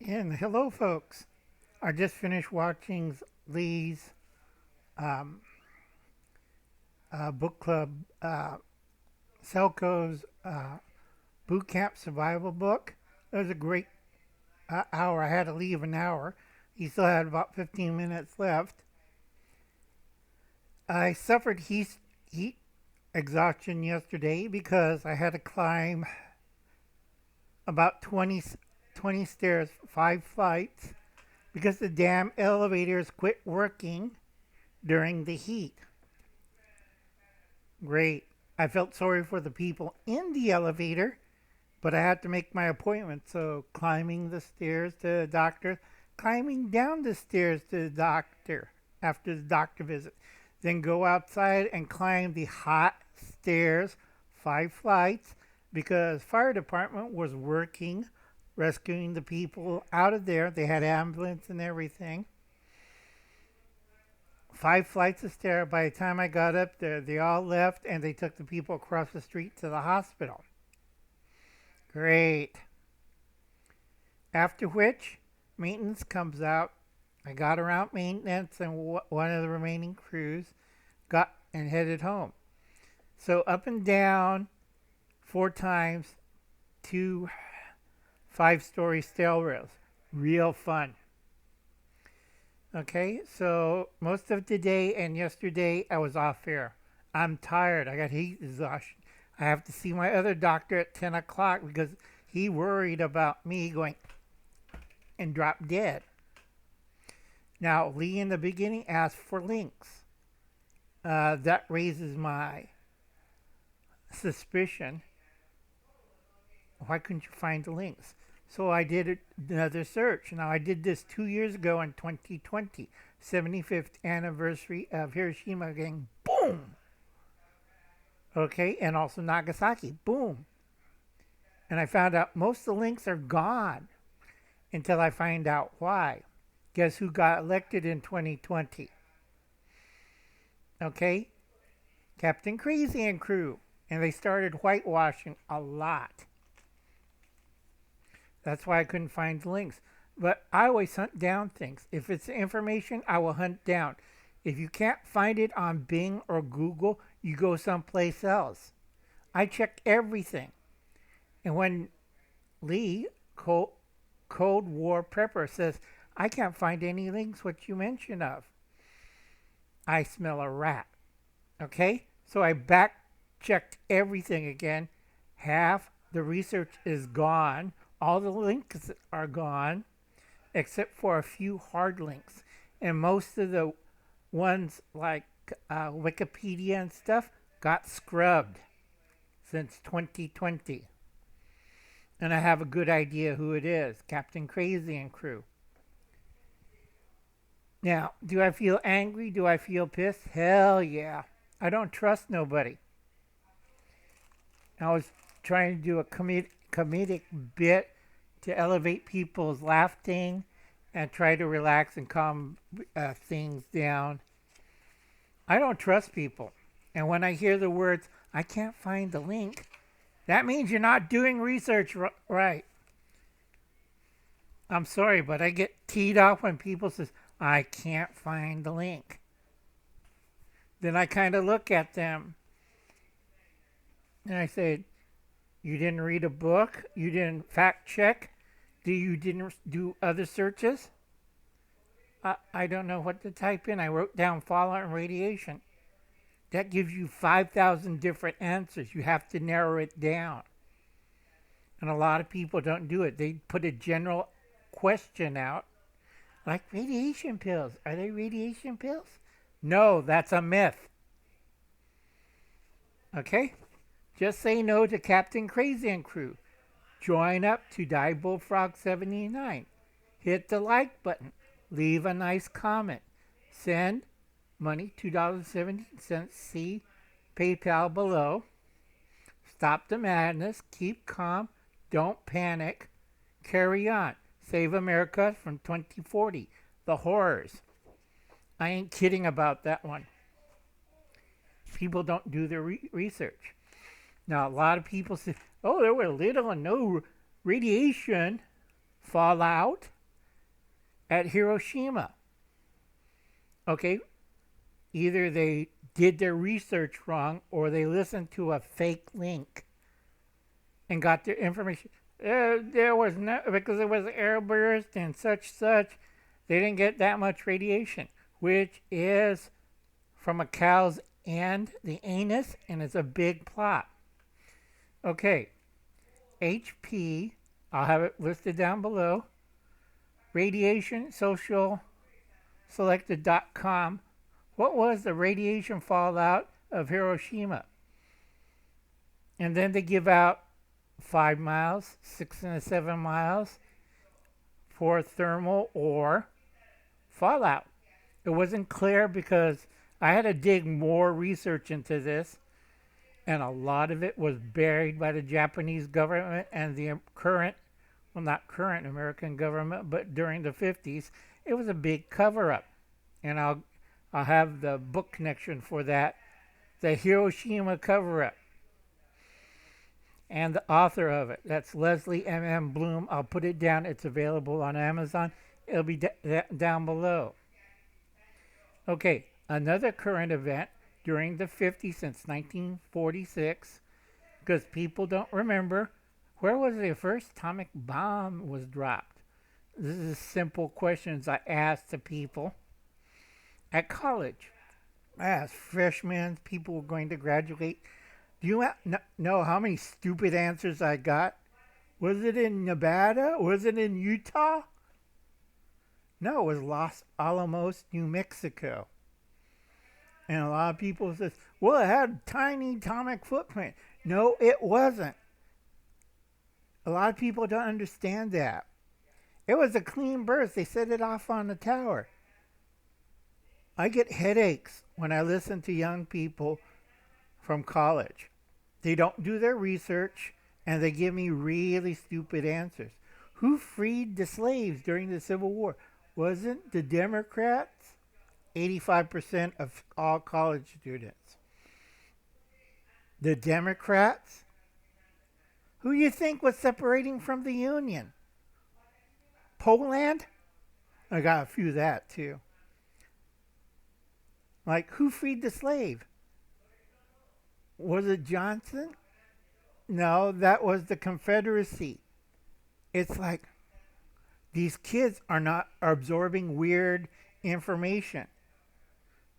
And hello, folks. I just finished watching Lee's um, book club, Selco's boot camp survival book. It was a great hour. I had to leave an hour. He still had about 15 minutes left. I suffered heat exhaustion yesterday because I had to climb about 20 stairs, 5 flights, because the damn elevators quit working during the heat. Great. I felt sorry for the people in the elevator, but I had to make my appointment. So climbing the stairs to the doctor, climbing down the stairs to the doctor after the doctor visit, then go outside and climb the hot stairs, 5 flights, because fire department was working, rescuing the people out of there. They had ambulance and everything. 5 flights of stairs. By the time I got up there, they all left and they took the people across the street to the hospital. Great. After which, maintenance comes out. I got around maintenance and one of the remaining crews got and headed home. So up and down 4 times, 2 5-story stair rails. Real fun. Okay, so most of today and yesterday I was off air. I'm tired. I got heat exhaustion. I have to see my other doctor at 10 o'clock because he worried about me going and drop dead. Now, Lee in the beginning asked for links. That raises my suspicion. Why couldn't you find the links? So I did another search. Now, I did this 2 years ago in 2020, 75th anniversary of Hiroshima getting boom. Okay, and also Nagasaki, boom. And I found out most of the links are gone until I find out why. Guess who got elected in 2020? Okay, Captain Crazy and crew. And they started whitewashing a lot. That's why I couldn't find the links. But I always hunt down things. If it's information, I will hunt down. If you can't find it on Bing or Google, you go someplace else. I check everything. And when Lee, Cold War Prepper, says, I can't find any links what you mention of, I smell a rat. Okay? So I back checked everything again. Half the research is gone. All the links are gone, except for a few hard links. And most of the ones like Wikipedia and stuff got scrubbed since 2020. And I have a good idea who it is, Captain Crazy and crew. Now, do I feel angry? Do I feel pissed? Hell yeah. I don't trust nobody. I was trying to do a comedic bit to elevate people's laughing and try to relax and calm things down. I don't trust people. And when I hear the words, I can't find the link, that means you're not doing research right. I'm sorry, but I get teed off when people say, I can't find the link. Then I kind of look at them and I say, you didn't read a book? You didn't fact check? You didn't do other searches? I don't know what to type in. I wrote down fallout and radiation. That gives you 5,000 different answers. You have to narrow it down. And a lot of people don't do it. They put a general question out, like radiation pills. Are they radiation pills? No, that's a myth. Okay? Just say no to Captain Crazy and crew. Join up to Diebulfrog 79. Hit the like button. Leave a nice comment. Send money, $2.17. See PayPal below. Stop the madness. Keep calm. Don't panic. Carry on. Save America from 2040. The horrors. I ain't kidding about that one. People don't do their research. Now, a lot of people say, oh, there were little and no radiation fallout. at Hiroshima. Okay, either they did their research wrong or they listened to a fake link and got their information. There was no, because it was airburst and such. They didn't get that much radiation, which is from a cow's end, the anus, and it's a big plot. Okay, HP, I'll have it listed down below. Radiation Social Selected.com. What was the radiation fallout of Hiroshima? And then they give out 5 miles, 6 and 7 miles for thermal or fallout. It wasn't clear because I had to dig more research into this, and a lot of it was buried by the Japanese government and the current, well, not current American government, but during the 50s, it was a big cover-up. And I'll have the book connection for that, the Hiroshima cover-up, and the author of it. That's Leslie M.M. Bloom. I'll put it down. It's available on Amazon. It'll be down below. Okay, another current event during the 50s since 1946, because people don't remember, where was the first atomic bomb was dropped? This is simple questions I asked to people at college. I asked freshmen, people who were going to graduate. Do you know how many stupid answers I got? Was it in Nevada? Was it in Utah? No, it was Los Alamos, New Mexico. And a lot of people says, well, it had a tiny atomic footprint. No, it wasn't. A lot of people don't understand that. It was a clean burst. They set it off on the tower. I get headaches when I listen to young people from college. They don't do their research, and they give me really stupid answers. Who freed the slaves during the Civil War? Wasn't the Democrats? 85% of all college students. The Democrats? Who you think was separating from the Union? Poland? I got a few of that too. Like, who freed the slave? Was it Johnson? No, that was the Confederacy. It's like these kids are not absorbing weird information.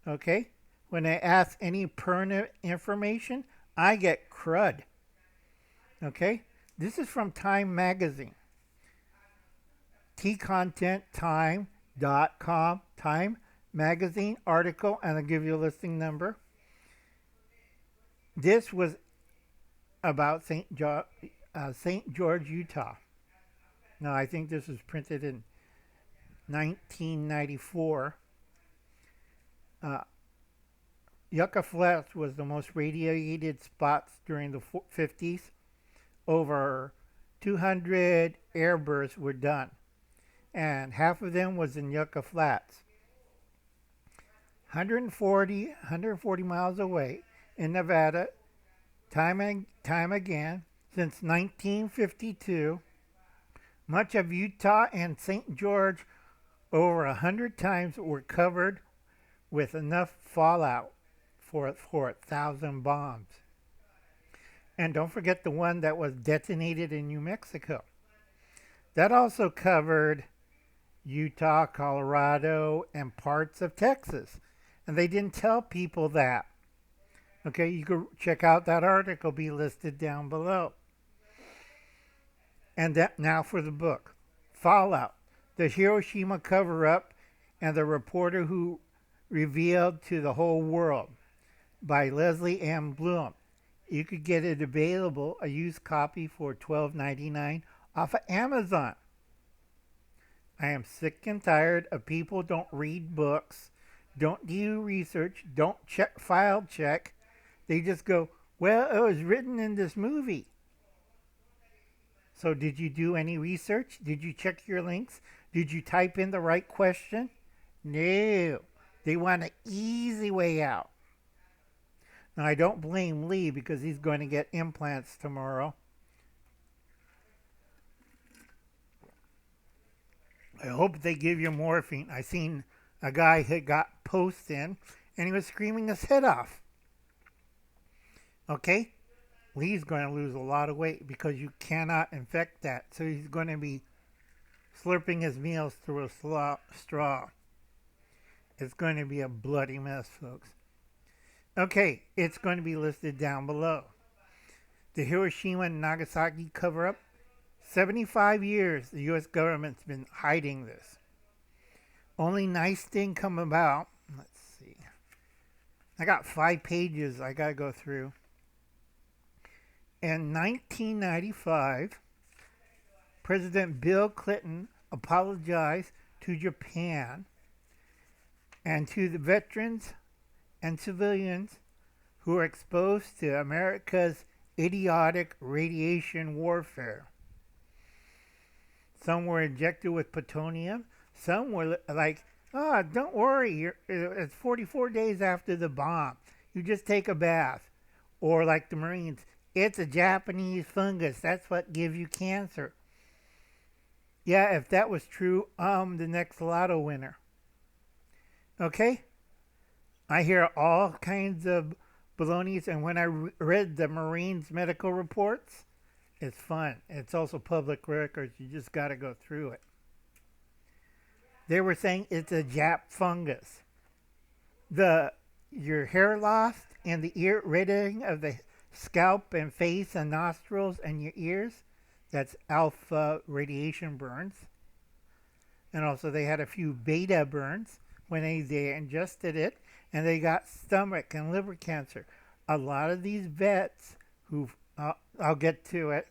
Okay? When I ask any pertinent information, I get crud. Okay? This is from Time Magazine. tcontenttime.com, Time Magazine article, and I'll give you a listing number. This was about St. George, Utah. No, I think this was printed in 1994. Yucca Flats was the most radiated spots during the 50s. Over 200 airbursts were done, and half of them was in Yucca Flats. 140 miles away in Nevada, time again, since 1952, much of Utah and St. George over 100 times were covered with enough fallout for 1,000 bombs. And don't forget the one that was detonated in New Mexico. That also covered Utah, Colorado, and parts of Texas. And they didn't tell people that. Okay, you can check out that article, be listed down below. And that now for the book. Fallout, the Hiroshima cover-up and the reporter who revealed to the whole world, by Leslie M. Bloom. You could get it available, a used copy, for $12.99 off of Amazon. I am sick and tired of people don't read books, don't do research, don't file check. They just go, well, it was written in this movie. So did you do any research? Did you check your links? Did you type in the right question? No. They want an easy way out. Now, I don't blame Lee because he's going to get implants tomorrow. I hope they give you morphine. I seen a guy who got post in and he was screaming his head off. Okay? Lee's going to lose a lot of weight because you cannot infect that. So he's going to be slurping his meals through a straw. It's going to be a bloody mess, folks. Okay, it's going to be listed down below. The Hiroshima and Nagasaki cover-up. 75 years the U.S. government's been hiding this. Only nice thing come about. Let's see. I got 5 pages I got to go through. In 1995, President Bill Clinton apologized to Japan and to the veterans and civilians who were exposed to America's idiotic radiation warfare. Some were injected with plutonium. Some were like, oh, don't worry, it's 44 days after the bomb. You just take a bath. Or like the Marines, it's a Japanese fungus. That's what gives you cancer. Yeah, if that was true, I'm the next lotto winner. Okay? I hear all kinds of balonies, and when I read the Marines' medical reports, it's fun. It's also public records. You just got to go through it. They were saying it's a Jap fungus. Your hair loss and the ear reddening of the scalp and face and nostrils and your ears, that's alpha radiation burns. And also they had a few beta burns when they ingested it, and they got stomach and liver cancer. A lot of these vets who I'll get to it,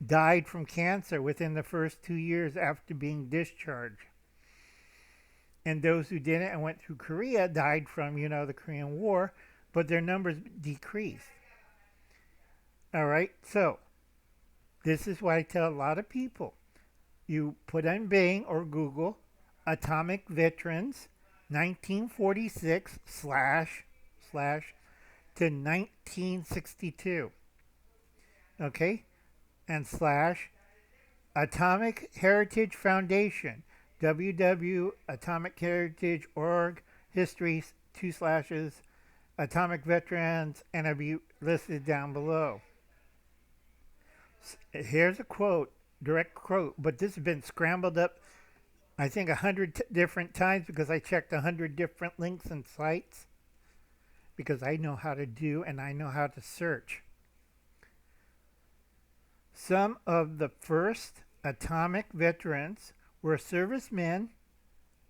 died from cancer within the first 2 years after being discharged. And those who didn't and went through Korea died from, the Korean War, but their numbers decreased. All right, so this is what I tell a lot of people. You put in Bing or Google, Atomic Veterans, 1946 / to 1962. Okay? And / Atomic Heritage Foundation, www.atomicheritage.org, history, 2 / Atomic Veterans, and it'll be listed down below. Here's a quote, direct quote, but this has been scrambled up, I think, 100 different times because I checked 100 different links and sites because I know how to do and I know how to search. Some of the first atomic veterans were servicemen,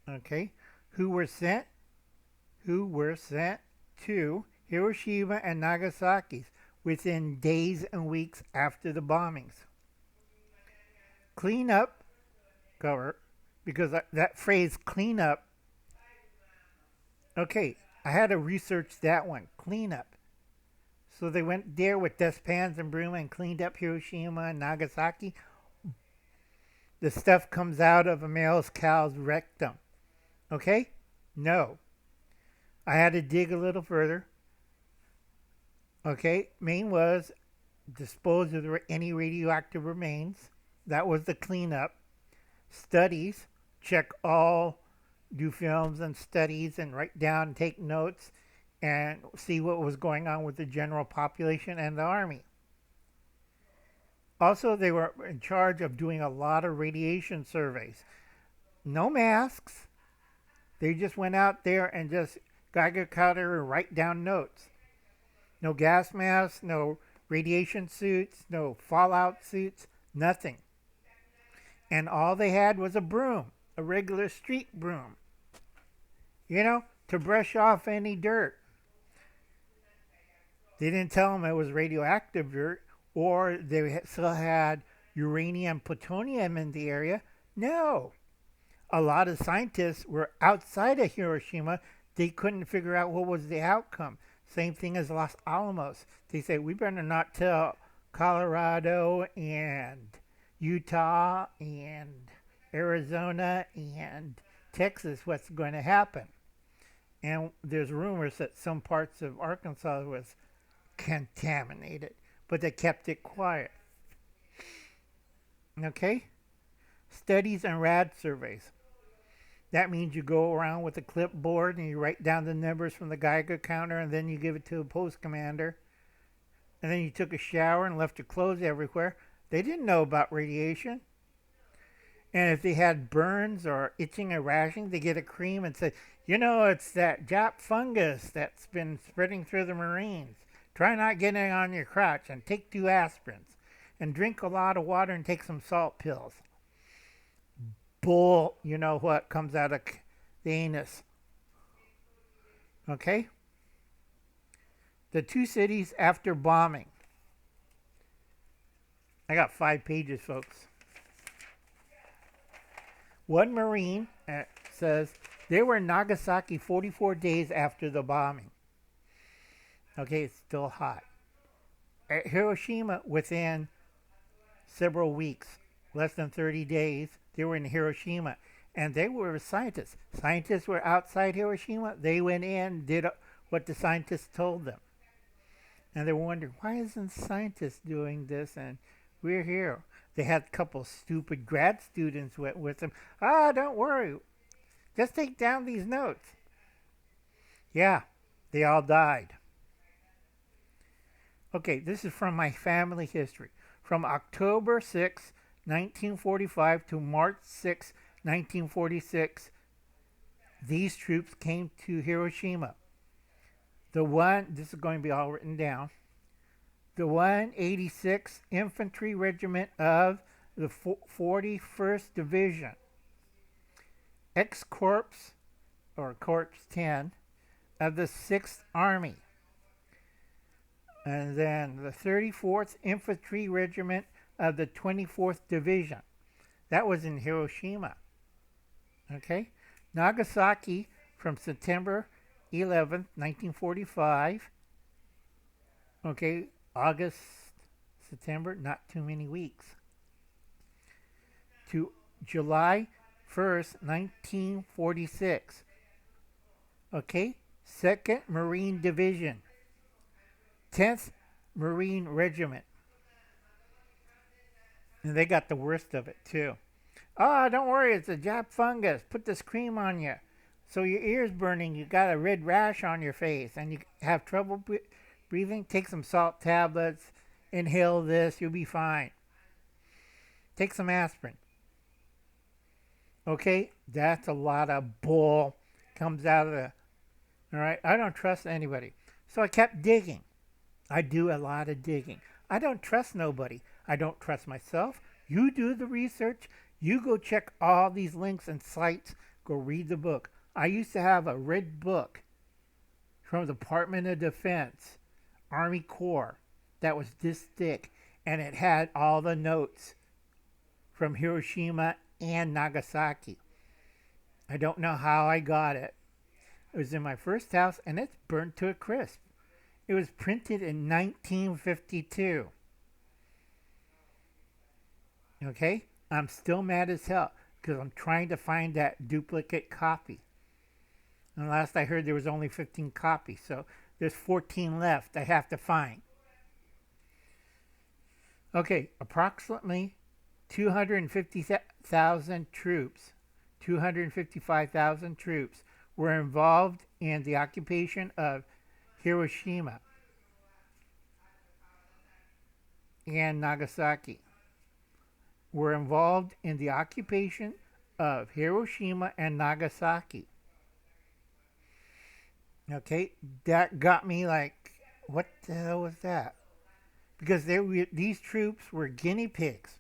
okay, who were sent to Hiroshima and Nagasaki within days and weeks after the bombings. Clean up, cover, because that phrase, clean up, okay, I had to research that one, clean up. So they went there with dustpans and broom and cleaned up Hiroshima and Nagasaki. The stuff comes out of a male's cow's rectum. Okay? No. I had to dig a little further. Okay? Main was dispose of any radioactive remains. That was the cleanup. Studies. Check all. Do films and studies and write down and take notes and see what was going on with the general population and the army. Also, they were in charge of doing a lot of radiation surveys. No masks. They just went out there and just Geiger counter and write down notes. No gas masks, no radiation suits, no fallout suits, nothing. And all they had was a broom, a regular street broom, to brush off any dirt. They didn't tell them it was radioactive dirt or they still had uranium, plutonium in the area. No. A lot of scientists were outside of Hiroshima. They couldn't figure out what was the outcome. Same thing as Los Alamos. They said, we better not tell Colorado and Utah and Arizona and Texas what's going to happen. And there's rumors that some parts of Arkansas was contaminated, but they kept it quiet. Okay? studies and rad surveys. That means you go around with a clipboard and you write down the numbers from the Geiger counter, and then you give it to a post commander. And then you took a shower and left your clothes everywhere. They didn't know about radiation. And if they had burns or itching or rashing, they get a cream and say, it's that Jap fungus that's been spreading through the Marines. Try not getting it on your crotch, and take 2 aspirins and drink a lot of water and take some salt pills. Bull, you know what comes out of the anus. Okay? The 2 cities after bombing. I got 5 pages, folks. One Marine says they were in Nagasaki 44 days after the bombing. Okay, it's still hot. At Hiroshima, within several weeks, less than 30 days, they were in Hiroshima. And they were scientists. Scientists were outside Hiroshima. They went in, did what the scientists told them. And they were wondering, why isn't scientists doing this? And we're here. They had a couple stupid grad students went with them. Don't worry. Just take down these notes. Yeah, they all died. Okay, this is from my family history. From October 6, 1945 to March 6, 1946, these troops came to Hiroshima. This is going to be all written down. The 186th Infantry Regiment of the 41st Division, X-Corps, or Corps 10, of the 6th Army, and then the 34th Infantry Regiment of the 24th Division. That was in Hiroshima. Okay? Nagasaki from September 11th, 1945. Okay? August, September, not too many weeks. To July 1st, 1946. Okay? 2nd Marine Division. 10th Marine Regiment. And they got the worst of it, too. Don't worry, it's a Jap fungus. Put this cream on you. So your ear's burning, you got a red rash on your face, and you have trouble breathing. Take some salt tablets. Inhale this. You'll be fine. Take some aspirin. Okay? That's a lot of bull. Comes out of the... Alright? I don't trust anybody. So I kept digging. I do a lot of digging. I don't trust nobody. I don't trust myself. You do the research. You go check all these links and sites. Go read the book. I used to have a red book from the Department of Defense, Army Corps, that was this thick, and it had all the notes from Hiroshima and Nagasaki. I don't know how I got it. It was in my first house, and it's burnt to a crisp. It was printed in 1952. Okay? I'm still mad as hell because I'm trying to find that duplicate copy. And last I heard there was only 15 copies, so there's 14 left I have to find. Okay, approximately 250,000 troops, 255,000 troops were involved in the occupation of Hiroshima and Nagasaki. Were involved in the occupation of Hiroshima and Nagasaki. Okay, that got me like, what the hell was that? Because these troops were guinea pigs.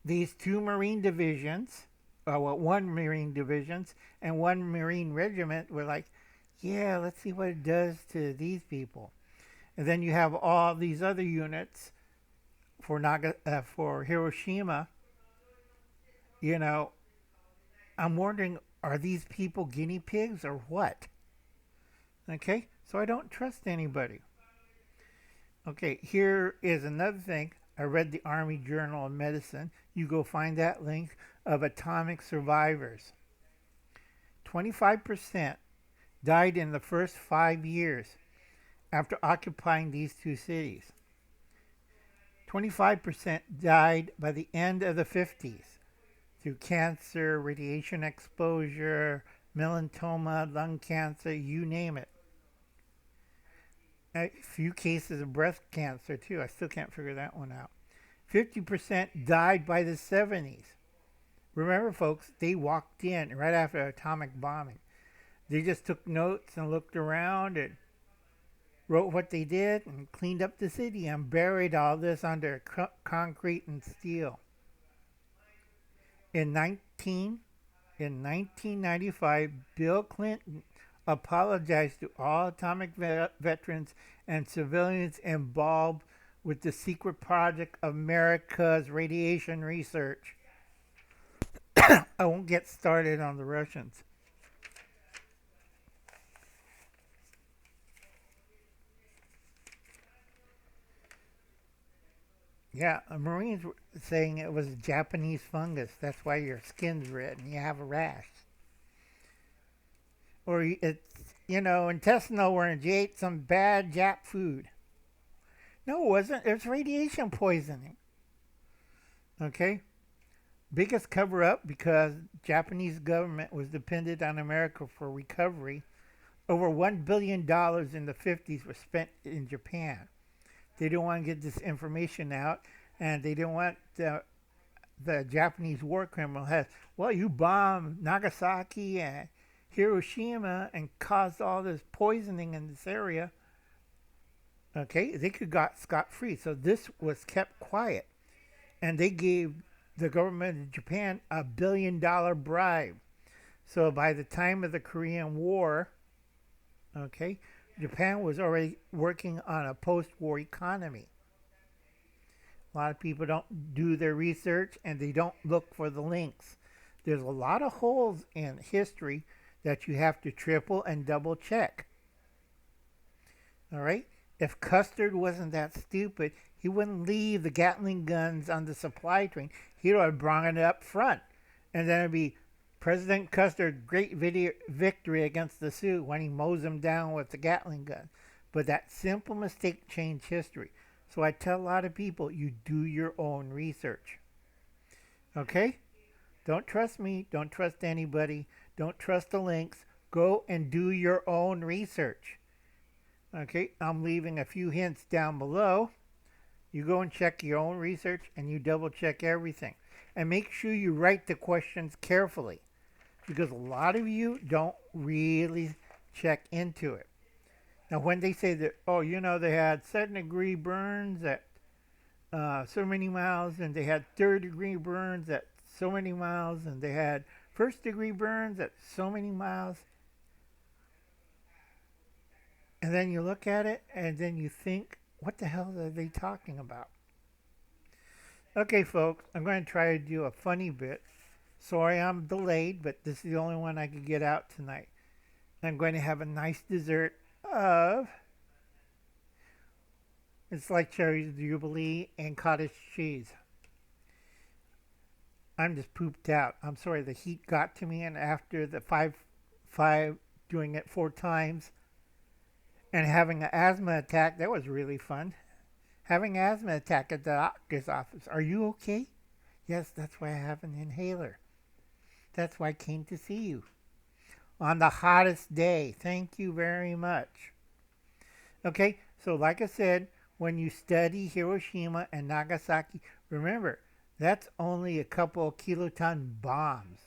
These 2 Marine divisions, one Marine divisions and 1 Marine regiment were like, yeah, let's see what it does to these people. And then you have all these other units for Hiroshima. You know, I'm wondering, are these people guinea pigs or what? Okay, so I don't trust anybody. Okay, here is another thing. I read the Army Journal of Medicine. You go find that link of atomic survivors. 25% died in the first 5 years after occupying these 2 cities. 25% died by the end of the 50s. through cancer, radiation exposure, melanoma, lung cancer, you name it. A few cases of breast cancer, too. I still can't figure that one out. 50% died by the 70s. Remember, folks, they walked in right after atomic bombing. They just took notes and looked around and wrote what they did and cleaned up the city and buried all this under concrete and steel. In 1995, Bill Clinton apologized to all atomic veterans and civilians involved with the secret project of America's radiation research. I won't get started on the Russians. Yeah, Marines were saying it was a Japanese fungus. That's why your skin's red and you have a rash. Or it's, intestinal worms. You ate some bad Jap food. No, it wasn't. It was radiation poisoning. Okay? Biggest cover up because Japanese government was dependent on America for recovery. Over $1 billion in the 50s was spent in Japan. They didn't want to get this information out, and they didn't want the Japanese war criminal has, well, you bombed Nagasaki and Hiroshima and caused all this poisoning in this area. Okay, they could got scot-free. So this was kept quiet. And they gave the government of Japan $1 billion bribe. So by the time of the Korean War, okay, Japan was already working on a post-war economy. A lot of people don't do their research and they don't look for the links. There's a lot of holes in history that you have to triple and double check. All right? If Custer wasn't that stupid, he wouldn't leave the Gatling guns on the supply train. He'd have brought it up front. And then it'd be President Custer's great victory against the Sioux when he mows them down with the Gatling gun. But that simple mistake changed history. So I tell a lot of people, you do your own research. Okay? Don't trust me. Don't trust anybody. Don't trust the links. Go and do your own research. Okay? I'm leaving a few hints down below. You go and check your own research and you double check everything. And make sure you write the questions carefully. Because a lot of you don't really check into it. Now, when they say that, they had second-degree burns at so many miles, and they had third-degree burns at so many miles, and they had first-degree burns at so many miles, and then you look at it, and then you think, what the hell are they talking about? Okay, folks, I'm going to try to do a funny bit. Sorry I'm delayed, but this is the only one I could get out tonight. I'm going to have a nice dessert of, it's like cherry jubilee and cottage cheese. I'm just pooped out. I'm sorry, the heat got to me, and after the five doing it 4 times and having an asthma attack, that was really fun. Having an asthma attack at the doctor's office. Are you okay? Yes, that's why I have an inhaler. That's why I came to see you on the hottest day. Thank you very much. Okay, so like I said, when you study Hiroshima and Nagasaki, remember, that's only a couple of kiloton bombs.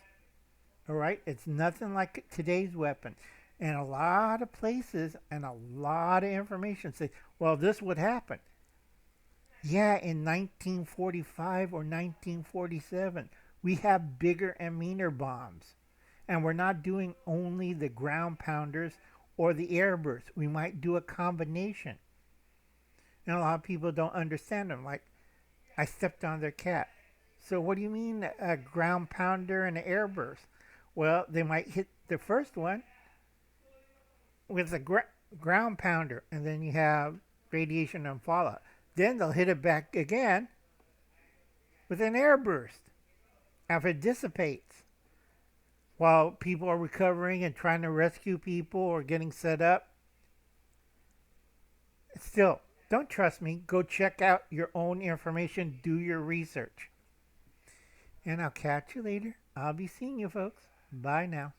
All right, it's nothing like today's weapon. And a lot of places and a lot of information say, well, this would happen. Yeah, in 1945 or 1947, we have bigger and meaner bombs. And we're not doing only the ground pounders or the air bursts. We might do a combination. And a lot of people don't understand them. Like, I stepped on their cat. So what do you mean a ground pounder and an air burst? Well, they might hit the first one with a ground pounder, and then you have radiation and fallout. Then they'll hit it back again with an air burst after it dissipates. While people are recovering and trying to rescue people or getting set up. Still, don't trust me. Go check out your own information. Do your research. And I'll catch you later. I'll be seeing you folks. Bye now.